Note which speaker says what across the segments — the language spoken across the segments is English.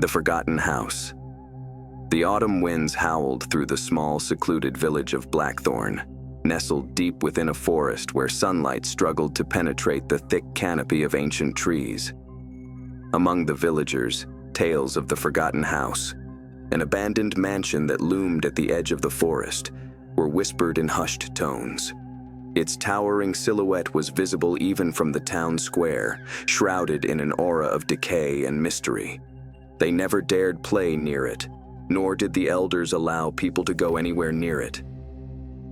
Speaker 1: The Forgotten House. The autumn winds howled through the small, secluded village of Blackthorn, nestled deep within a forest where sunlight struggled to penetrate the thick canopy of ancient trees. Among the villagers, tales of the Forgotten House, an abandoned mansion that loomed at the edge of the forest, were whispered in hushed tones. Its towering silhouette was visible even from the town square, shrouded in an aura of decay and mystery. They never dared play near it, nor did the elders allow people to go anywhere near it.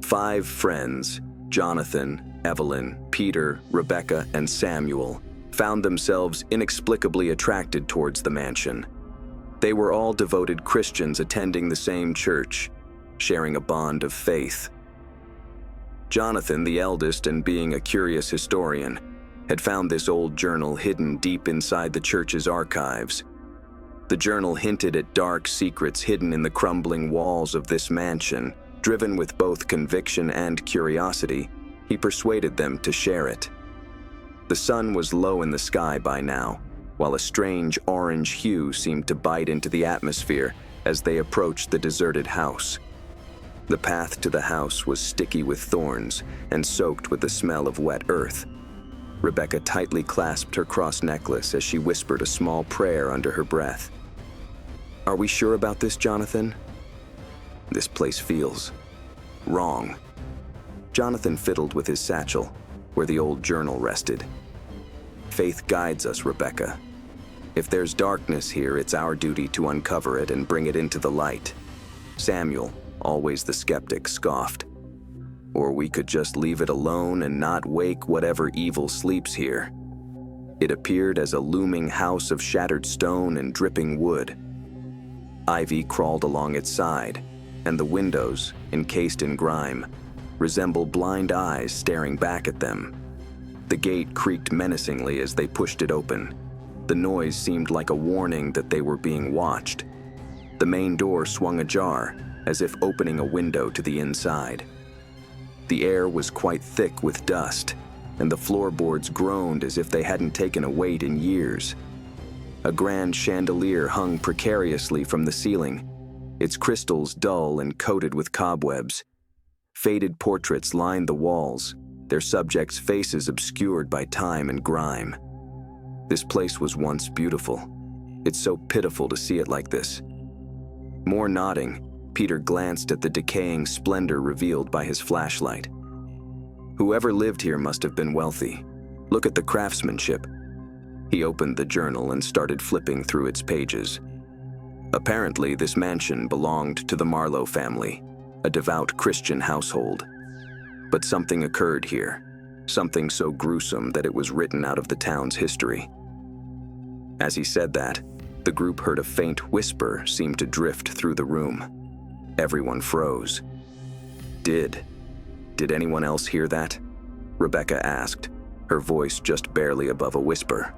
Speaker 1: 5 friends, Jonathan, Evelyn, Peter, Rebecca, and Samuel, found themselves inexplicably attracted towards the mansion. They were all devoted Christians attending the same church, sharing a bond of faith. Jonathan, the eldest and being a curious historian, had found this old journal hidden deep inside the church's archives. The journal hinted at dark secrets hidden in the crumbling walls of this mansion. Driven with both conviction and curiosity, he persuaded them to share it. The sun was low in the sky by now, while a strange orange hue seemed to bite into the atmosphere as they approached the deserted house. The path to the house was sticky with thorns and soaked with the smell of wet earth. Rebecca tightly clasped her cross necklace as she whispered a small prayer under her breath. "Are we sure about this, Jonathan? This place feels wrong." Jonathan fiddled with his satchel, where the old journal rested. "Faith guides us, Rebecca. If there's darkness here, it's our duty to uncover it and bring it into the light." Samuel, always the skeptic, scoffed. "Or we could just leave it alone and not wake whatever evil sleeps here." It appeared as a looming house of shattered stone and dripping wood. Ivy crawled along its side, and the windows, encased in grime, resembled blind eyes staring back at them. The gate creaked menacingly as they pushed it open. The noise seemed like a warning that they were being watched. The main door swung ajar, as if opening a window to the inside. The air was quite thick with dust, and the floorboards groaned as if they hadn't taken a weight in years. A grand chandelier hung precariously from the ceiling, its crystals dull and coated with cobwebs. Faded portraits lined the walls, their subjects' faces obscured by time and grime. This place was once beautiful. It's so pitiful to see it like this. More nodding, Peter glanced at the decaying splendor revealed by his flashlight. Whoever lived here must have been wealthy. Look at the craftsmanship. He opened the journal and started flipping through its pages. Apparently, this mansion belonged to the Marlow family, a devout Christian household. But something occurred here, something so gruesome that it was written out of the town's history. As he said that, the group heard a faint whisper seem to drift through the room. Everyone froze. Did anyone else hear that? Rebecca asked, her voice just barely above a whisper.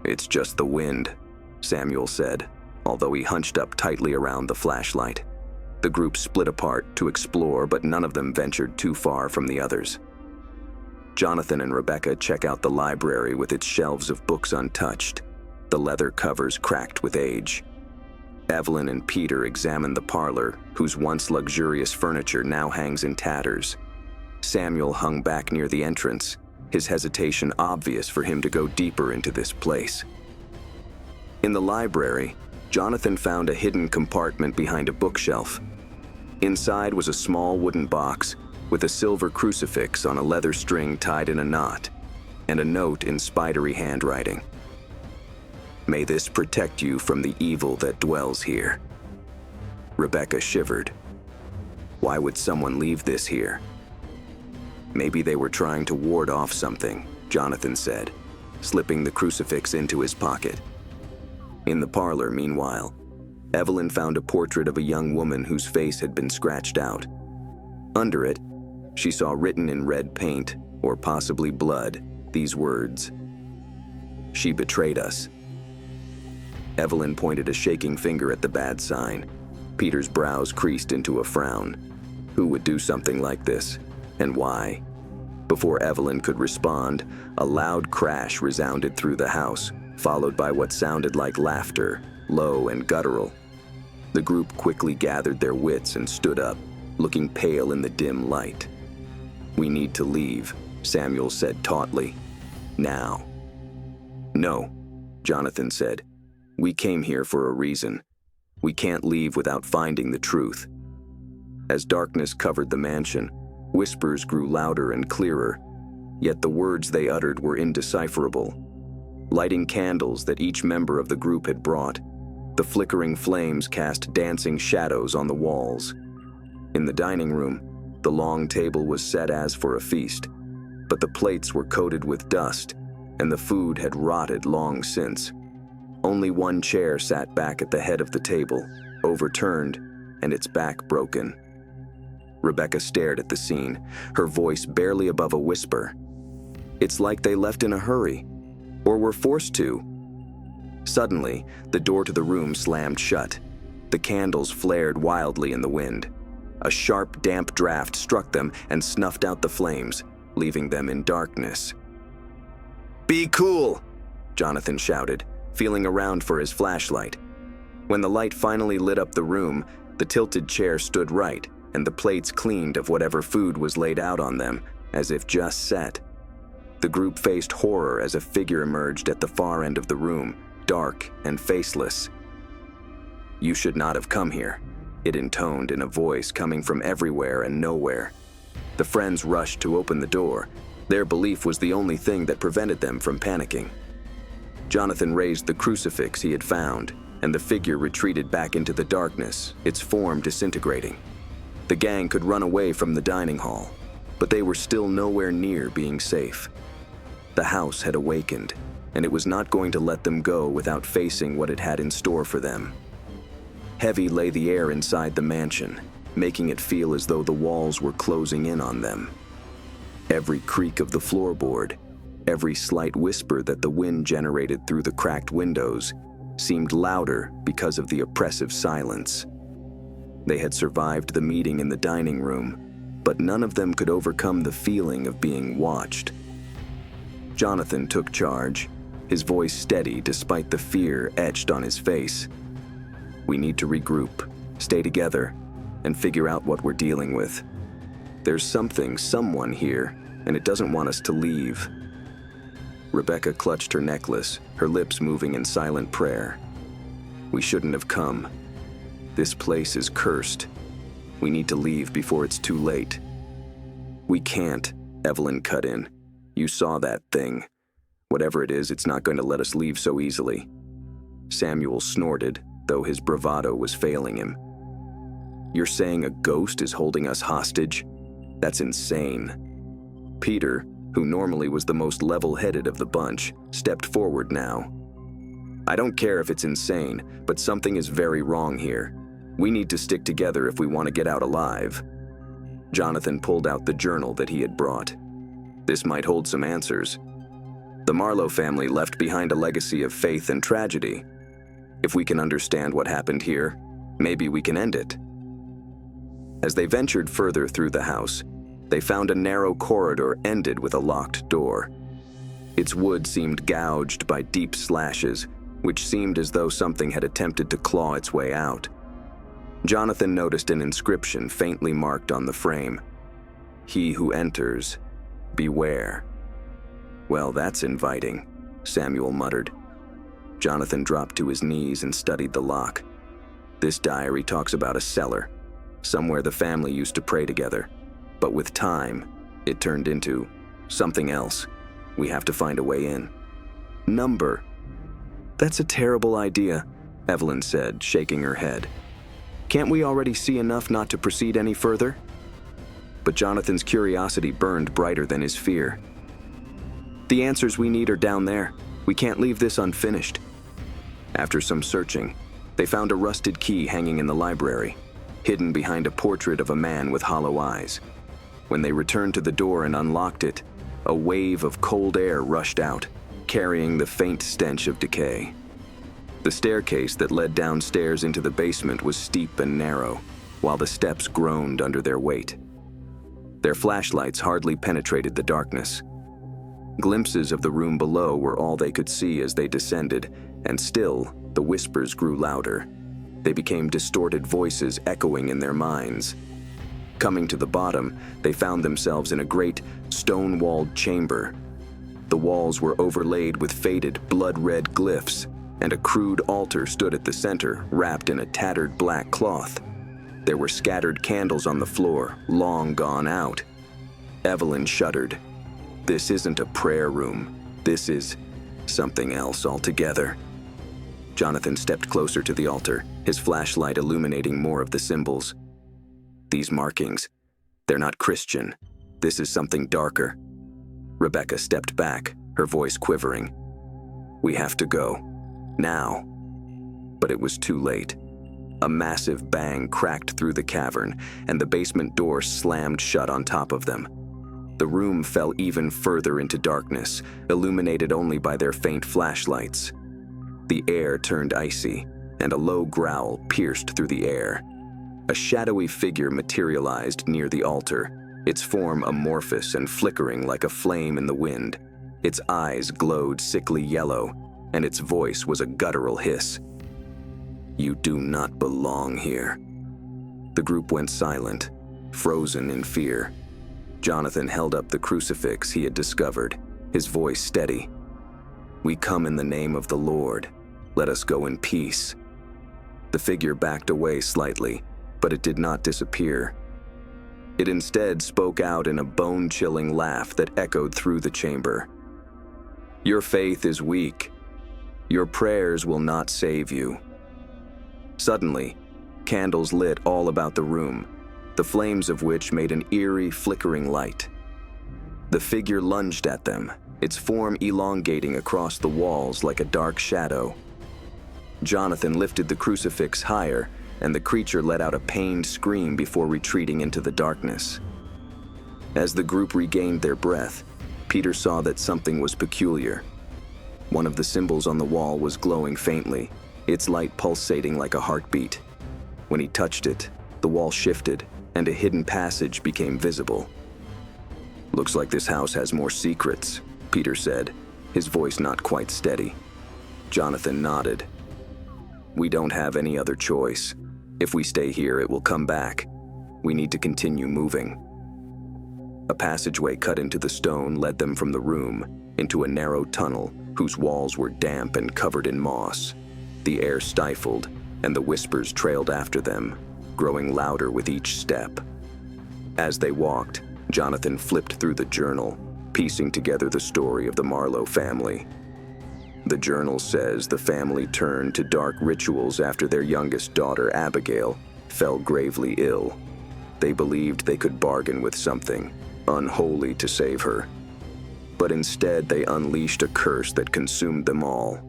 Speaker 1: "It's just the wind," Samuel said, although he hunched up tightly around the flashlight. The group split apart to explore, but none of them ventured too far from the others. Jonathan and Rebecca check out the library with its shelves of books untouched, the leather covers cracked with age. Evelyn and Peter examine the parlor, whose once luxurious furniture now hangs in tatters. Samuel hung back near the entrance, his hesitation obvious for him to go deeper into this place. In the library, Jonathan found a hidden compartment behind a bookshelf. Inside was a small wooden box with a silver crucifix on a leather string tied in a knot, and a note in spidery handwriting. "May this protect you from the evil that dwells here." Rebecca shivered. Why would someone leave this here? "Maybe they were trying to ward off something," Jonathan said, slipping the crucifix into his pocket. In the parlor, meanwhile, Evelyn found a portrait of a young woman whose face had been scratched out. Under it, she saw written in red paint, or possibly blood, these words: "She betrayed us." Evelyn pointed a shaking finger at the bad sign. Peter's brows creased into a frown. Who would do something like this, and why? Before Evelyn could respond, a loud crash resounded through the house, followed by what sounded like laughter, low and guttural. The group quickly gathered their wits and stood up, looking pale in the dim light. "We need to leave," Samuel said tautly. "Now." "No," Jonathan said. "We came here for a reason. We can't leave without finding the truth." As darkness covered the mansion, whispers grew louder and clearer, yet the words they uttered were indecipherable. Lighting candles that each member of the group had brought, the flickering flames cast dancing shadows on the walls. In the dining room, the long table was set as for a feast, but the plates were coated with dust, and the food had rotted long since. Only one chair sat back at the head of the table, overturned, and its back broken. Rebecca stared at the scene, her voice barely above a whisper. "It's like they left in a hurry, or were forced to." Suddenly, the door to the room slammed shut. The candles flared wildly in the wind. A sharp, damp draft struck them and snuffed out the flames, leaving them in darkness. "Be cool!" Jonathan shouted, feeling around for his flashlight. When the light finally lit up the room, the tilted chair stood right, and the plates cleaned of whatever food was laid out on them, as if just set. The group faced horror as a figure emerged at the far end of the room, dark and faceless. "You should not have come here," it intoned in a voice coming from everywhere and nowhere. The friends rushed to open the door. Their belief was the only thing that prevented them from panicking. Jonathan raised the crucifix he had found, and the figure retreated back into the darkness, its form disintegrating. The gang could run away from the dining hall, but they were still nowhere near being safe. The house had awakened, and it was not going to let them go without facing what it had in store for them. Heavy lay the air inside the mansion, making it feel as though the walls were closing in on them. Every creak of the floorboard, every slight whisper that the wind generated through the cracked windows, seemed louder because of the oppressive silence. They had survived the meeting in the dining room, but none of them could overcome the feeling of being watched. Jonathan took charge, his voice steady despite the fear etched on his face. "We need to regroup, stay together, and figure out what we're dealing with. There's someone here, and it doesn't want us to leave." Rebecca clutched her necklace, her lips moving in silent prayer. "We shouldn't have come. This place is cursed. We need to leave before it's too late." "We can't," Evelyn cut in. "You saw that thing. Whatever it is, it's not going to let us leave so easily." Samuel snorted, though his bravado was failing him. "You're saying a ghost is holding us hostage? That's insane." Peter, who normally was the most level-headed of the bunch, stepped forward now. "I don't care if it's insane, but something is very wrong here. We need to stick together if we want to get out alive." Jonathan pulled out the journal that he had brought. "This might hold some answers. The Marlow family left behind a legacy of faith and tragedy. If we can understand what happened here, maybe we can end it." As they ventured further through the house, they found a narrow corridor ended with a locked door. Its wood seemed gouged by deep slashes, which seemed as though something had attempted to claw its way out. Jonathan noticed an inscription faintly marked on the frame. "He who enters, beware." "Well, that's inviting," Samuel muttered. Jonathan dropped to his knees and studied the lock. "This diary talks about a cellar, somewhere the family used to pray together. But with time, it turned into something else. We have to find a way in." "Number." "That's a terrible idea," Evelyn said, shaking her head. "Can't we already see enough not to proceed any further?" But Jonathan's curiosity burned brighter than his fear. "The answers we need are down there. We can't leave this unfinished." After some searching, they found a rusted key hanging in the library, hidden behind a portrait of a man with hollow eyes. When they returned to the door and unlocked it, a wave of cold air rushed out, carrying the faint stench of decay. The staircase that led downstairs into the basement was steep and narrow, while the steps groaned under their weight. Their flashlights hardly penetrated the darkness. Glimpses of the room below were all they could see as they descended, and still, the whispers grew louder. They became distorted voices echoing in their minds. Coming to the bottom, they found themselves in a great, stone-walled chamber. The walls were overlaid with faded, blood-red glyphs, and a crude altar stood at the center, wrapped in a tattered black cloth. There were scattered candles on the floor, long gone out. Evelyn shuddered. This isn't a prayer room. This is something else altogether. Jonathan stepped closer to the altar, his flashlight illuminating more of the symbols. These markings, they're not Christian. This is something darker. Rebecca stepped back, her voice quivering. We have to go. Now. But it was too late. A massive bang cracked through the cavern, and the basement door slammed shut on top of them. The room fell even further into darkness, illuminated only by their faint flashlights. The air turned icy, and a low growl pierced through the air. A shadowy figure materialized near the altar, its form amorphous and flickering like a flame in the wind. Its eyes glowed sickly yellow, and its voice was a guttural hiss. You do not belong here. The group went silent, frozen in fear. Jonathan held up the crucifix he had discovered, his voice steady. We come in the name of the Lord. Let us go in peace. The figure backed away slightly, but it did not disappear. It instead spoke out in a bone-chilling laugh that echoed through the chamber. Your faith is weak. Your prayers will not save you. Suddenly, candles lit all about the room, the flames of which made an eerie, flickering light. The figure lunged at them, its form elongating across the walls like a dark shadow. Jonathan lifted the crucifix higher, and the creature let out a pained scream before retreating into the darkness. As the group regained their breath, Peter saw that something was peculiar. One of the symbols on the wall was glowing faintly, its light pulsating like a heartbeat. When he touched it, the wall shifted, and a hidden passage became visible. Looks like this house has more secrets, Peter said, his voice not quite steady. Jonathan nodded. We don't have any other choice. If we stay here, it will come back. We need to continue moving. A passageway cut into the stone led them from the room into a narrow tunnel whose walls were damp and covered in moss. The air stifled, and the whispers trailed after them, growing louder with each step. As they walked, Jonathan flipped through the journal, piecing together the story of the Marlow family. The journal says the family turned to dark rituals after their youngest daughter, Abigail, fell gravely ill. They believed they could bargain with something unholy to save her. But instead, they unleashed a curse that consumed them all.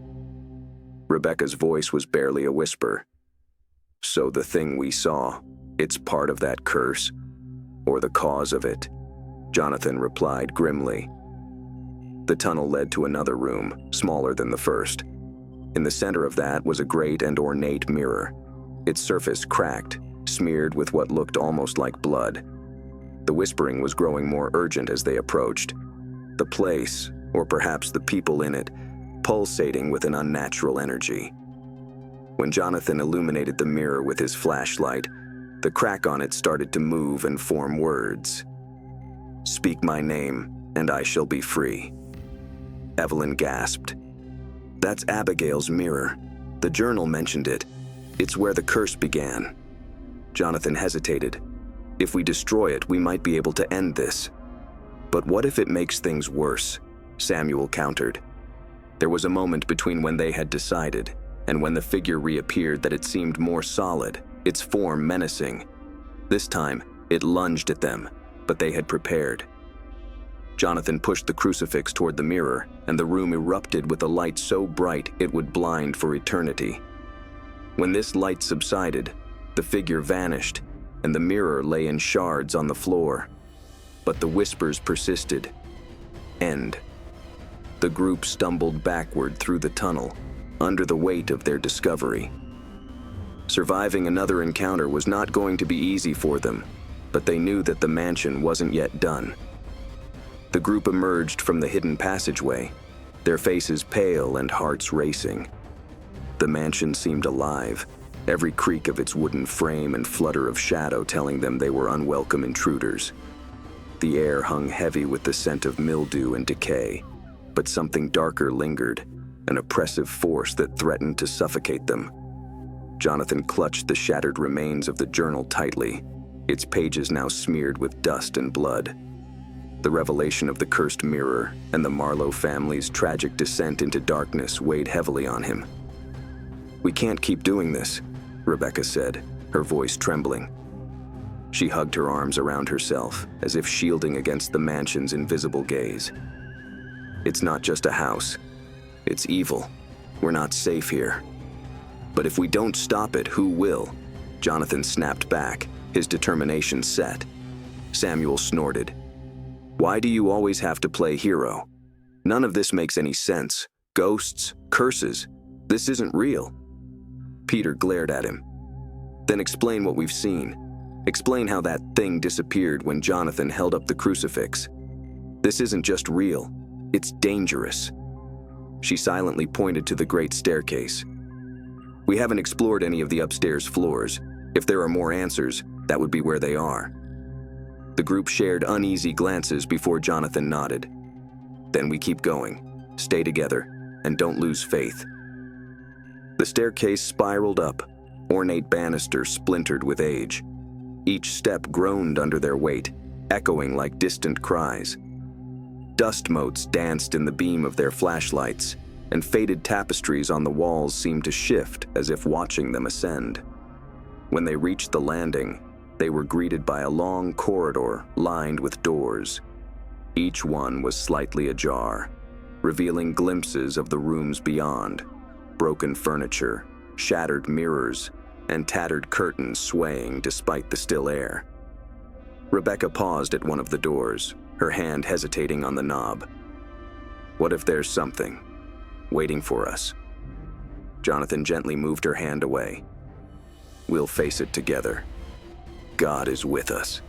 Speaker 1: Rebecca's voice was barely a whisper. So the thing we saw, it's part of that curse, or the cause of it, Jonathan replied grimly. The tunnel led to another room, smaller than the first. In the center of that was a great and ornate mirror, its surface cracked, smeared with what looked almost like blood. The whispering was growing more urgent as they approached. The place, or perhaps the people in it, pulsating with an unnatural energy. When Jonathan illuminated the mirror with his flashlight, the crack on it started to move and form words. Speak my name, and I shall be free. Evelyn gasped. That's Abigail's mirror. The journal mentioned it. It's where the curse began. Jonathan hesitated. If we destroy it, we might be able to end this. But what if it makes things worse? Samuel countered. There was a moment between when they had decided and when the figure reappeared that it seemed more solid, its form menacing. This time, it lunged at them, but they had prepared. Jonathan pushed the crucifix toward the mirror, and the room erupted with a light so bright it would blind for eternity. When this light subsided, the figure vanished, and the mirror lay in shards on the floor. But the whispers persisted. End. The group stumbled backward through the tunnel, under the weight of their discovery. Surviving another encounter was not going to be easy for them, but they knew that the mansion wasn't yet done. The group emerged from the hidden passageway, their faces pale and hearts racing. The mansion seemed alive, every creak of its wooden frame and flutter of shadow telling them they were unwelcome intruders. The air hung heavy with the scent of mildew and decay, but something darker lingered, an oppressive force that threatened to suffocate them. Jonathan clutched the shattered remains of the journal tightly, its pages now smeared with dust and blood. The revelation of the cursed mirror and the Marlow family's tragic descent into darkness weighed heavily on him. "We can't keep doing this," Rebecca said, her voice trembling. She hugged her arms around herself, as if shielding against the mansion's invisible gaze. "It's not just a house. It's evil. We're not safe here." "But if we don't stop it, who will?" Jonathan snapped back, his determination set. Samuel snorted. "Why do you always have to play hero? None of this makes any sense. Ghosts, curses. This isn't real." Peter glared at him. "Then explain what we've seen. Explain how that thing disappeared when Jonathan held up the crucifix. This isn't just real. It's dangerous." She silently pointed to the great staircase. "We haven't explored any of the upstairs floors. If there are more answers, that would be where they are." The group shared uneasy glances before Jonathan nodded. "Then we keep going. Stay together, and don't lose faith." The staircase spiraled up, ornate banisters splintered with age. Each step groaned under their weight, echoing like distant cries. Dust motes danced in the beam of their flashlights, and faded tapestries on the walls seemed to shift as if watching them ascend. When they reached the landing, they were greeted by a long corridor lined with doors. Each one was slightly ajar, revealing glimpses of the rooms beyond, broken furniture, shattered mirrors, and tattered curtains swaying despite the still air. Rebecca paused at one of the doors, her hand hesitating on the knob. "What if there's something waiting for us?" Jonathan gently moved her hand away. "We'll face it together. God is with us."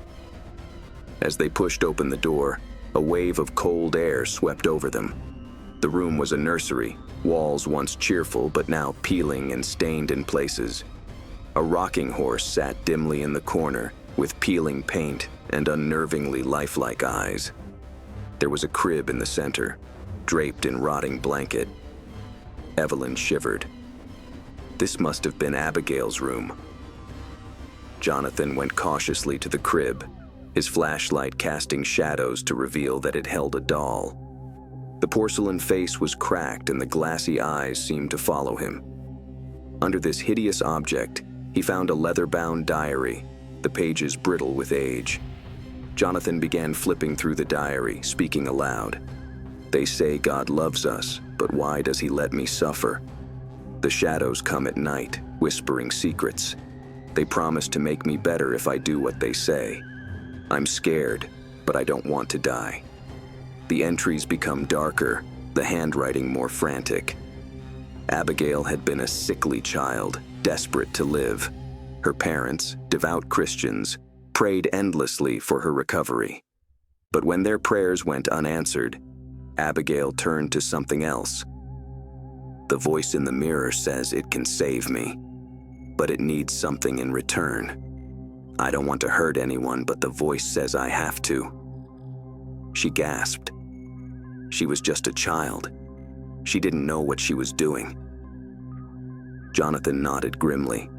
Speaker 1: As they pushed open the door, a wave of cold air swept over them. The room was a nursery, walls once cheerful but now peeling and stained in places. A rocking horse sat dimly in the corner, with peeling paint and unnervingly lifelike eyes. There was a crib in the center, draped in rotting blanket. Evelyn shivered. This must have been Abigail's room. Jonathan went cautiously to the crib, his flashlight casting shadows to reveal that it held a doll. The porcelain face was cracked and the glassy eyes seemed to follow him. Under this hideous object, he found a leather-bound diary, the pages brittle with age. Jonathan began flipping through the diary, speaking aloud. "They say God loves us, but why does he let me suffer? The shadows come at night, whispering secrets. They promise to make me better if I do what they say. I'm scared, but I don't want to die." The entries become darker, the handwriting more frantic. Abigail had been a sickly child, desperate to live. Her parents, devout Christians, prayed endlessly for her recovery. But when their prayers went unanswered, Abigail turned to something else. "The voice in the mirror says it can save me, but it needs something in return. I don't want to hurt anyone, but the voice says I have to." She gasped. She was just a child. She didn't know what she was doing. Jonathan nodded grimly.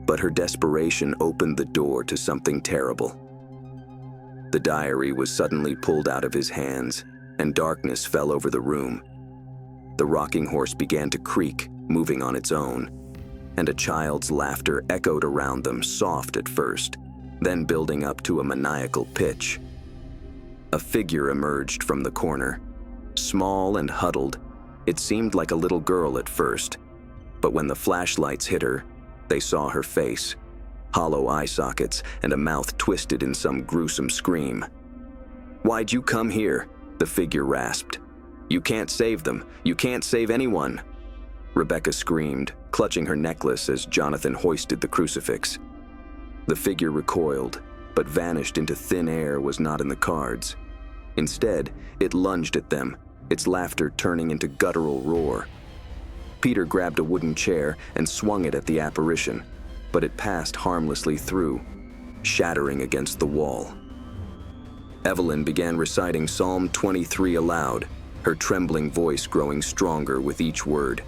Speaker 1: But her desperation opened the door to something terrible. The diary was suddenly pulled out of his hands, and darkness fell over the room. The rocking horse began to creak, moving on its own, and a child's laughter echoed around them, soft at first, then building up to a maniacal pitch. A figure emerged from the corner. Small and huddled, it seemed like a little girl at first, but when the flashlights hit her, they saw her face, hollow eye sockets, and a mouth twisted in some gruesome scream. "Why'd you come here?" the figure rasped. "You can't save them. You can't save anyone." Rebecca screamed, clutching her necklace as Jonathan hoisted the crucifix. The figure recoiled, but vanished into thin air was not in the cards. Instead, it lunged at them, its laughter turning into guttural roar. Peter grabbed a wooden chair and swung it at the apparition, but it passed harmlessly through, shattering against the wall. Evelyn began reciting Psalm 23 aloud, her trembling voice growing stronger with each word.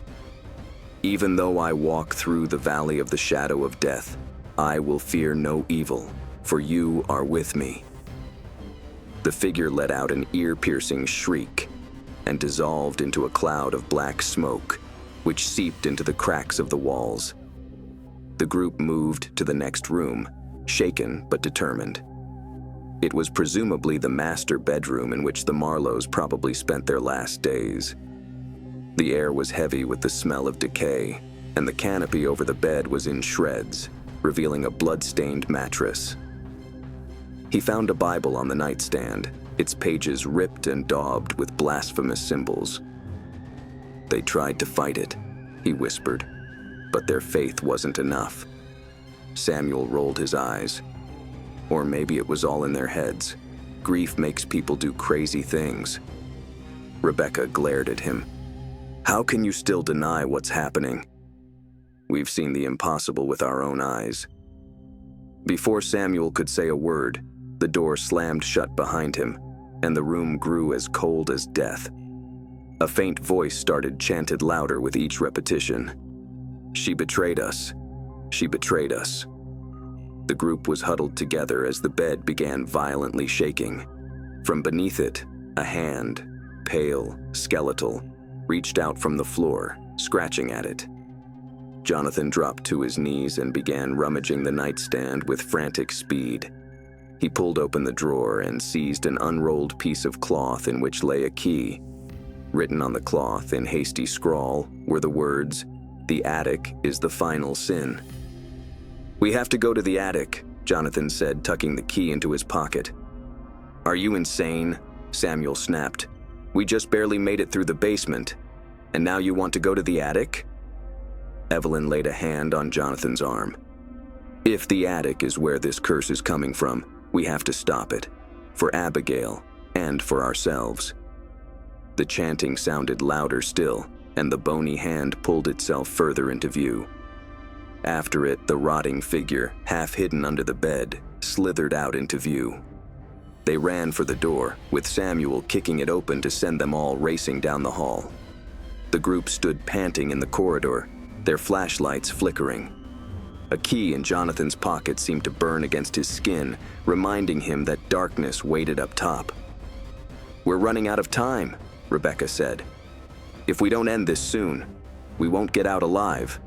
Speaker 1: "Even though I walk through the valley of the shadow of death, I will fear no evil, for you are with me." The figure let out an ear-piercing shriek and dissolved into a cloud of black smoke, which seeped into the cracks of the walls. The group moved to the next room, shaken but determined. It was presumably the master bedroom in which the Marlows probably spent their last days. The air was heavy with the smell of decay, and the canopy over the bed was in shreds, revealing a blood-stained mattress. He found a Bible on the nightstand, its pages ripped and daubed with blasphemous symbols. "They tried to fight it," he whispered, "but their faith wasn't enough." Samuel rolled his eyes. Or maybe it was all in their heads. Grief makes people do crazy things. Rebecca glared at him. "How can you still deny what's happening? We've seen the impossible with our own eyes." Before Samuel could say a word, the door slammed shut behind him, and the room grew as cold as death. A faint voice started chanted louder with each repetition. "She betrayed us. She betrayed us." The group was huddled together as the bed began violently shaking. From beneath it, a hand, pale, skeletal, reached out from the floor, scratching at it. Jonathan dropped to his knees and began rummaging the nightstand with frantic speed. He pulled open the drawer and seized an unrolled piece of cloth in which lay a key. Written on the cloth in hasty scrawl were the words, "The attic is the final sin." "We have to go to the attic," Jonathan said, tucking the key into his pocket. "Are you insane?" Samuel snapped. "We just barely made it through the basement, and now you want to go to the attic?" Evelyn laid a hand on Jonathan's arm. "If the attic is where this curse is coming from, we have to stop it, for Abigail and for ourselves." The chanting sounded louder still, and the bony hand pulled itself further into view. After it, the rotting figure, half hidden under the bed, slithered out into view. They ran for the door, with Samuel kicking it open to send them all racing down the hall. The group stood panting in the corridor, their flashlights flickering. A key in Jonathan's pocket seemed to burn against his skin, reminding him that darkness waited up top. "We're running out of time," Rebecca said. "If we don't end this soon, we won't get out alive."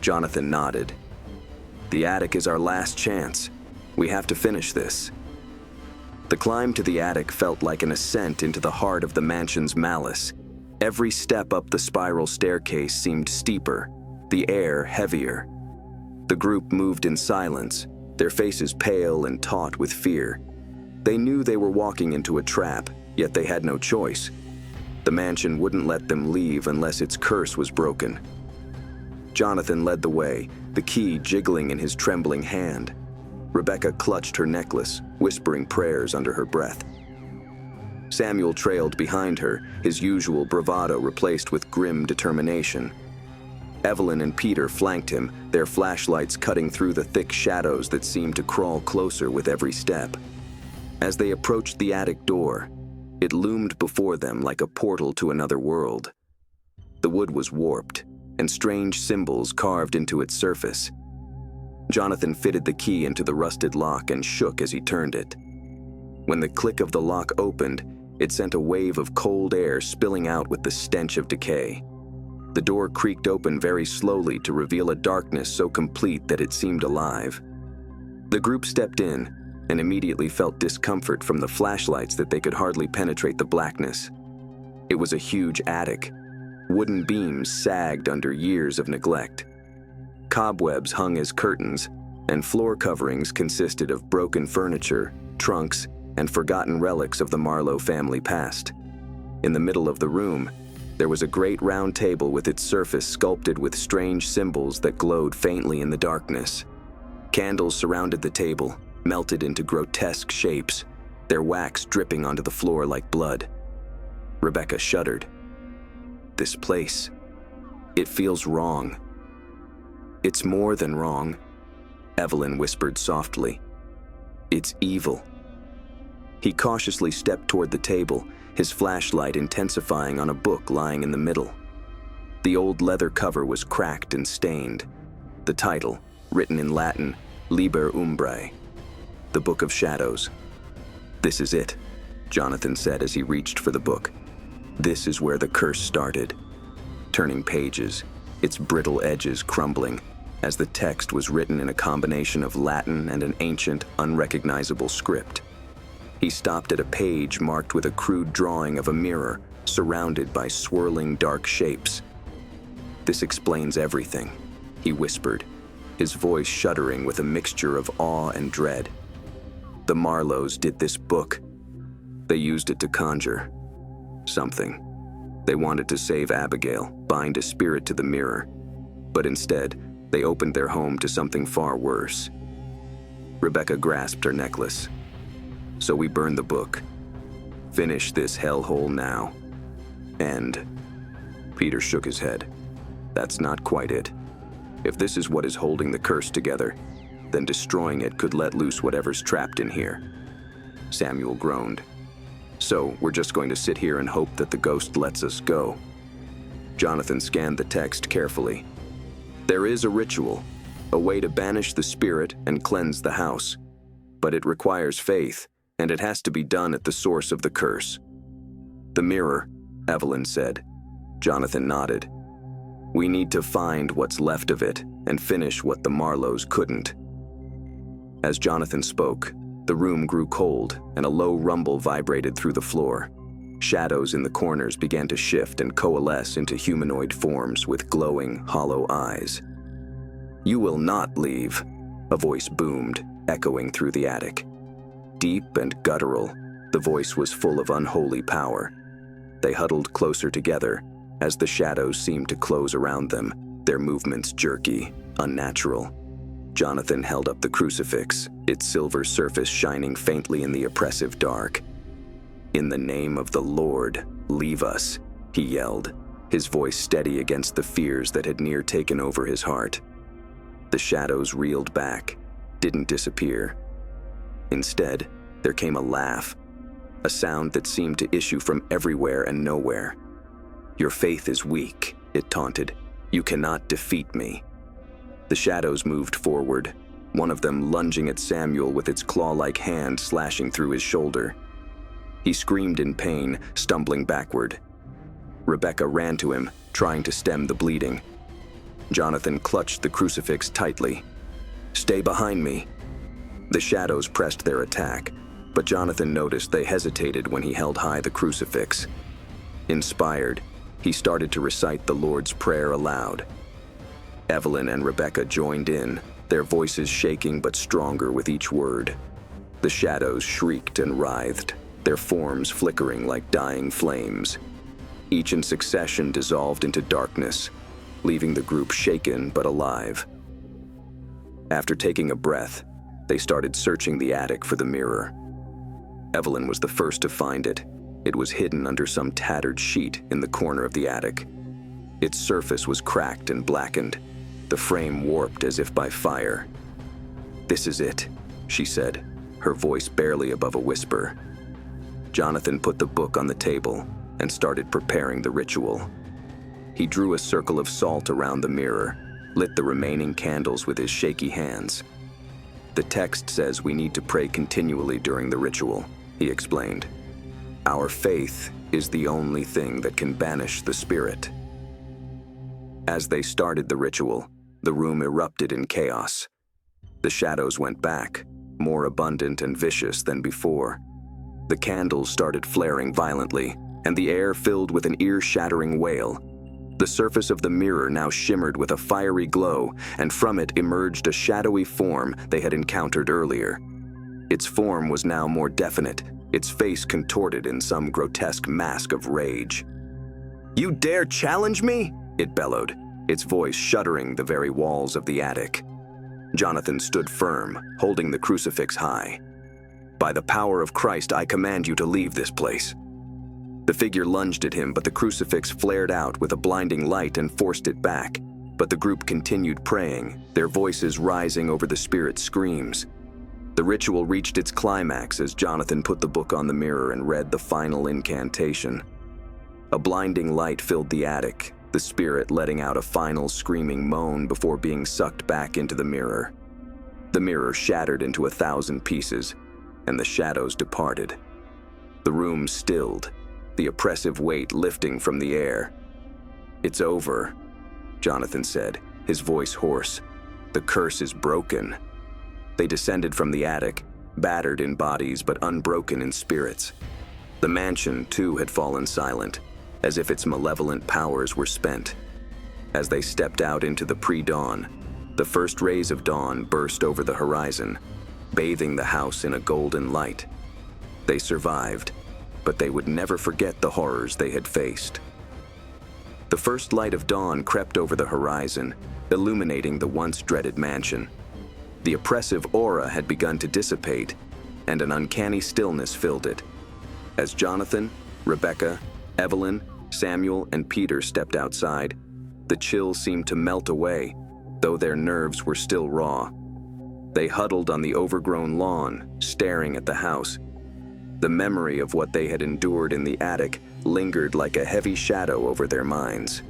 Speaker 1: Jonathan nodded. "The attic is our last chance. We have to finish this." The climb to the attic felt like an ascent into the heart of the mansion's malice. Every step up the spiral staircase seemed steeper, the air heavier. The group moved in silence, their faces pale and taut with fear. They knew they were walking into a trap, yet they had no choice. The mansion wouldn't let them leave unless its curse was broken. Jonathan led the way, the key jiggling in his trembling hand. Rebecca clutched her necklace, whispering prayers under her breath. Samuel trailed behind her, his usual bravado replaced with grim determination. Evelyn and Peter flanked him, their flashlights cutting through the thick shadows that seemed to crawl closer with every step. As they approached the attic door, it loomed before them like a portal to another world. The wood was warped, and strange symbols carved into its surface. Jonathan fitted the key into the rusted lock and shook as he turned it. When the click of the lock opened, it sent a wave of cold air spilling out with the stench of decay. The door creaked open very slowly to reveal a darkness so complete that it seemed alive. The group stepped in and immediately felt discomfort from the flashlights that they could hardly penetrate the blackness. It was a huge attic. Wooden beams sagged under years of neglect. Cobwebs hung as curtains, and floor coverings consisted of broken furniture, trunks, and forgotten relics of the Marlow family past. In the middle of the room, there was a great round table with its surface sculpted with strange symbols that glowed faintly in the darkness. Candles surrounded the table, melted into grotesque shapes. their wax dripping onto the floor like blood. Rebecca shuddered. This place, it feels wrong. It's more than wrong, Evelyn whispered softly. It's evil. He cautiously stepped toward the table, his flashlight intensifying on a book lying in the middle. The old leather cover was cracked and stained. The title, written in Latin, Liber Umbrae, the Book of Shadows. This is it, Jonathan said as he reached for the book. This is where the curse started. Turning pages, its brittle edges crumbling, as the text was written in a combination of Latin and an ancient, unrecognizable script. He stopped at a page marked with a crude drawing of a mirror, surrounded by swirling dark shapes. This explains everything, he whispered, his voice shuddering with a mixture of awe and dread. The Marlows did this book. They used it to conjure something. They wanted to save Abigail, bind a spirit to the mirror, but instead, they opened their home to something far worse. Rebecca grasped her necklace. So we burned the book. Finish this hellhole now. And Peter shook his head. That's not quite it. If this is what is holding the curse together, then destroying it could let loose whatever's trapped in here. Samuel groaned. So we're just going to sit here and hope that the ghost lets us go. Jonathan scanned the text carefully. There is a ritual, a way to banish the spirit and cleanse the house. But it requires faith, and it has to be done at the source of the curse. The mirror, Evelyn said. Jonathan nodded. We need to find what's left of it and finish what the Marlows couldn't. As Jonathan spoke, the room grew cold and a low rumble vibrated through the floor. Shadows in the corners began to shift and coalesce into humanoid forms with glowing, hollow eyes. You will not leave, a voice boomed, echoing through the attic. Deep and guttural, the voice was full of unholy power. They huddled closer together as the shadows seemed to close around them, their movements jerky, unnatural. Jonathan held up the crucifix, its silver surface shining faintly in the oppressive dark. In the name of the Lord, leave us, he yelled, his voice steady against the fears that had near taken over his heart. The shadows reeled back, didn't disappear. Instead, there came a laugh, a sound that seemed to issue from everywhere and nowhere. Your faith is weak, it taunted. You cannot defeat me. The shadows moved forward, one of them lunging at Samuel with its claw-like hand slashing through his shoulder. He screamed in pain, stumbling backward. Rebecca ran to him, trying to stem the bleeding. Jonathan clutched the crucifix tightly. Stay behind me. The shadows pressed their attack, but Jonathan noticed they hesitated when he held high the crucifix. Inspired, he started to recite the Lord's Prayer aloud. Evelyn and Rebecca joined in, their voices shaking but stronger with each word. The shadows shrieked and writhed, their forms flickering like dying flames. Each in succession dissolved into darkness, leaving the group shaken but alive. After taking a breath, they started searching the attic for the mirror. Evelyn was the first to find it. It was hidden under some tattered sheet in the corner of the attic. Its surface was cracked and blackened, the frame warped as if by fire. This is it, she said, her voice barely above a whisper. Jonathan put the book on the table and started preparing the ritual. He drew a circle of salt around the mirror, lit the remaining candles with his shaky hands. The text says we need to pray continually during the ritual, he explained. Our faith is the only thing that can banish the spirit. As they started the ritual, the room erupted in chaos. The shadows went back, more abundant and vicious than before. The candles started flaring violently, and the air filled with an ear-shattering wail. The surface of the mirror now shimmered with a fiery glow, and from it emerged a shadowy form they had encountered earlier. Its form was now more definite, its face contorted in some grotesque mask of rage. "You dare challenge me?" it bellowed, its voice shuddering the very walls of the attic. Jonathan stood firm, holding the crucifix high. "By the power of Christ, I command you to leave this place." The figure lunged at him, but the crucifix flared out with a blinding light and forced it back. But the group continued praying, their voices rising over the spirit's screams. The ritual reached its climax as Jonathan put the book on the mirror and read the final incantation. A blinding light filled the attic, the spirit letting out a final screaming moan before being sucked back into the mirror. The mirror shattered into 1,000 pieces, and the shadows departed. The room stilled, the oppressive weight lifting from the air. "It's over," Jonathan said, his voice hoarse. "The curse is broken." They descended from the attic, battered in bodies but unbroken in spirits. The mansion, too, had fallen silent, as if its malevolent powers were spent. As they stepped out into the pre-dawn, the first rays of dawn burst over the horizon, bathing the house in a golden light. They survived, but they would never forget the horrors they had faced. The first light of dawn crept over the horizon, illuminating the once dreaded mansion. The oppressive aura had begun to dissipate, and an uncanny stillness filled it. As Jonathan, Rebecca, Evelyn, Samuel, and Peter stepped outside, the chill seemed to melt away, though their nerves were still raw. They huddled on the overgrown lawn, staring at the house. The memory of what they had endured in the attic lingered like a heavy shadow over their minds.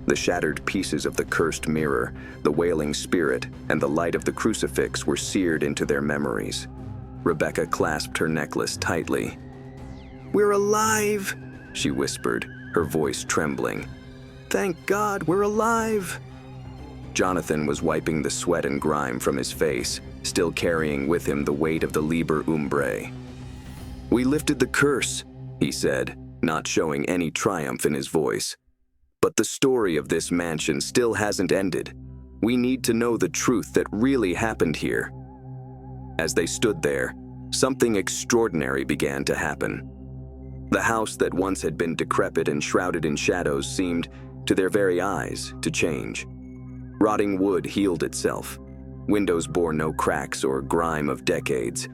Speaker 1: The shattered pieces of the cursed mirror, the wailing spirit, and the light of the crucifix were seared into their memories. Rebecca clasped her necklace tightly. "We're alive," she whispered, her voice trembling. "Thank God we're alive." Jonathan was wiping the sweat and grime from his face, still carrying with him the weight of the Liber Umbrae. "We lifted the curse," he said, not showing any triumph in his voice. "But the story of this mansion still hasn't ended. We need to know the truth that really happened here." As they stood there, something extraordinary began to happen. The house that once had been decrepit and shrouded in shadows seemed, to their very eyes, to change. Rotting wood healed itself. Windows bore no cracks or grime of decades,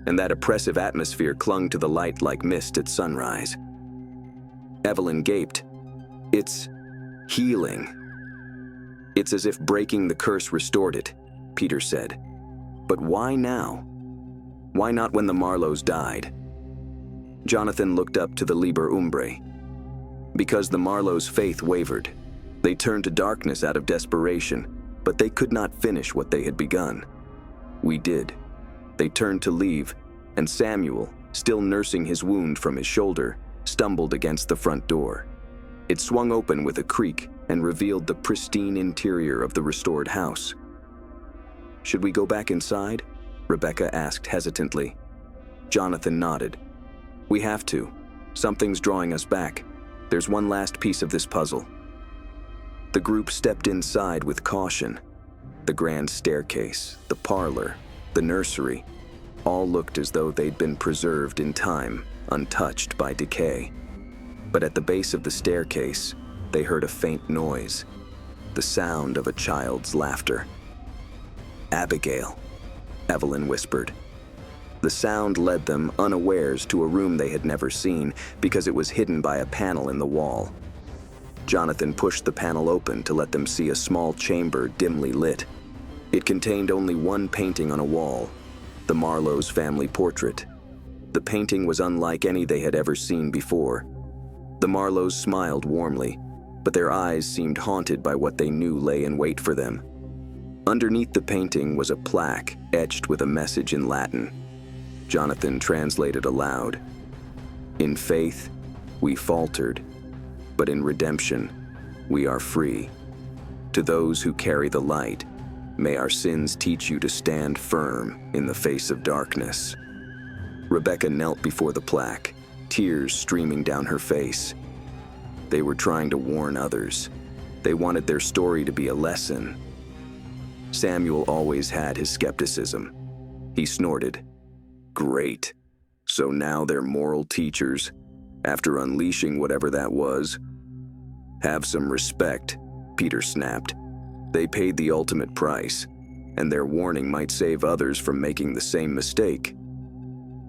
Speaker 1: and that oppressive atmosphere clung to the light like mist at sunrise. Evelyn gaped. "It's healing." "It's as if breaking the curse restored it," Peter said. "But why now? Why not when the Marlows died?" Jonathan looked up to the Liber Umbrae. "Because the Marlows' faith wavered. They turned to darkness out of desperation, but they could not finish what they had begun. We did. They turned to leave, and Samuel, still nursing his wound from his shoulder, stumbled against the front door. It swung open with a creak and revealed the pristine interior of the restored house. "Should we go back inside?" Rebecca asked hesitantly. Jonathan nodded. "We have to. Something's drawing us back. There's one last piece of this puzzle." The group stepped inside with caution. The grand staircase, the parlor, the nursery, all looked as though they'd been preserved in time, untouched by decay. But at the base of the staircase, they heard a faint noise, the sound of a child's laughter. "Abigail," Evelyn whispered. The sound led them, unawares, to a room they had never seen because it was hidden by a panel in the wall. Jonathan pushed the panel open to let them see a small chamber dimly lit. It contained only one painting on a wall, the Marlows' family portrait. The painting was unlike any they had ever seen before. The Marlows smiled warmly, but their eyes seemed haunted by what they knew lay in wait for them. Underneath the painting was a plaque etched with a message in Latin. Jonathan translated aloud. "In faith, we faltered, but in redemption, we are free. To those who carry the light, may our sins teach you to stand firm in the face of darkness." Rebecca knelt before the plaque, tears streaming down her face. They were trying to warn others. They wanted their story to be a lesson. Samuel always had his skepticism. He snorted. "Great. So now they're moral teachers, after unleashing whatever that was?" "Have some respect," Peter snapped. "They paid the ultimate price, and their warning might save others from making the same mistake."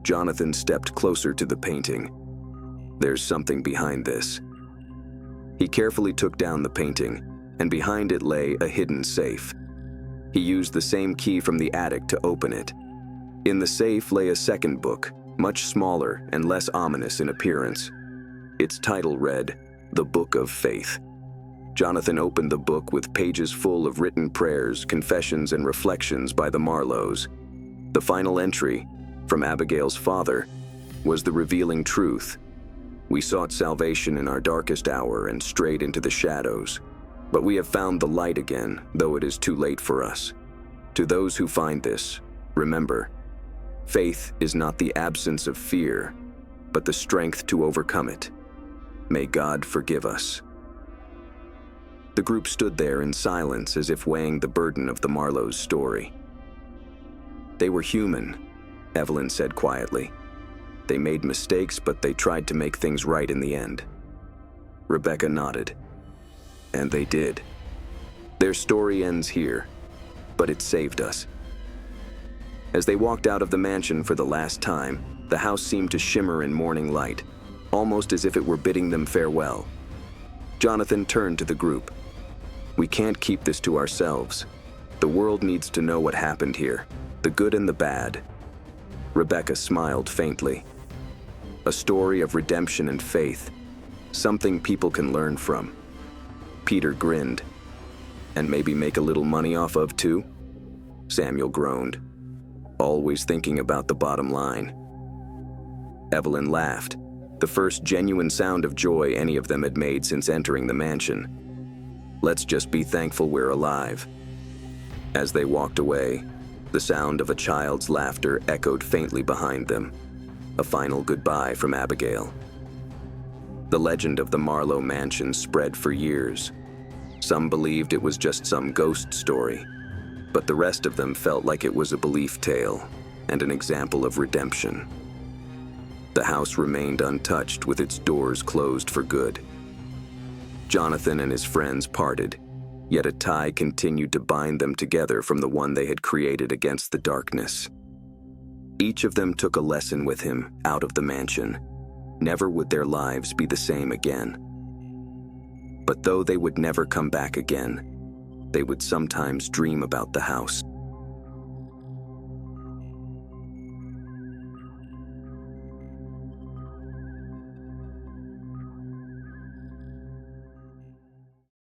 Speaker 1: Jonathan stepped closer to the painting. There's something behind this. He carefully took down the painting, and behind it lay a hidden safe. He used the same key from the attic to open it. In the safe lay a second book, much smaller and less ominous in appearance. Its title read, The Book of Faith. Jonathan opened the book with pages full of written prayers, confessions, and reflections by the Marlows. The final entry, from Abigail's father, was the revealing truth. We sought salvation in our darkest hour and strayed into the shadows. But we have found the light again, though it is too late for us. To those who find this, remember, faith is not the absence of fear, but the strength to overcome it. May God forgive us. The group stood there in silence as if weighing the burden of the Marlows' story. They were human, Evelyn said quietly. They made mistakes, but they tried to make things right in the end. Rebecca nodded. And they did. Their story ends here, but it saved us. As they walked out of the mansion for the last time, the house seemed to shimmer in morning light, almost as if it were bidding them farewell. Jonathan turned to the group. We can't keep this to ourselves. The world needs to know what happened here, the good and the bad. Rebecca smiled faintly. A story of redemption and faith, something people can learn from. Peter grinned. And maybe make a little money off of too? Samuel groaned, always thinking about the bottom line. Evelyn laughed, the first genuine sound of joy any of them had made since entering the mansion. Let's just be thankful we're alive. As they walked away, the sound of a child's laughter echoed faintly behind them, a final goodbye from Abigail. The legend of the Marlow Mansion spread for years. Some believed it was just some ghost story, but the rest of them felt like it was a belief tale and an example of redemption. The house remained untouched with its doors closed for good. Jonathan and his friends parted, yet a tie continued to bind them together from the one they had created against the darkness. Each of them took a lesson with him out of the mansion. Never would their lives be the same again. But though they would never come back again, they would sometimes dream about the house.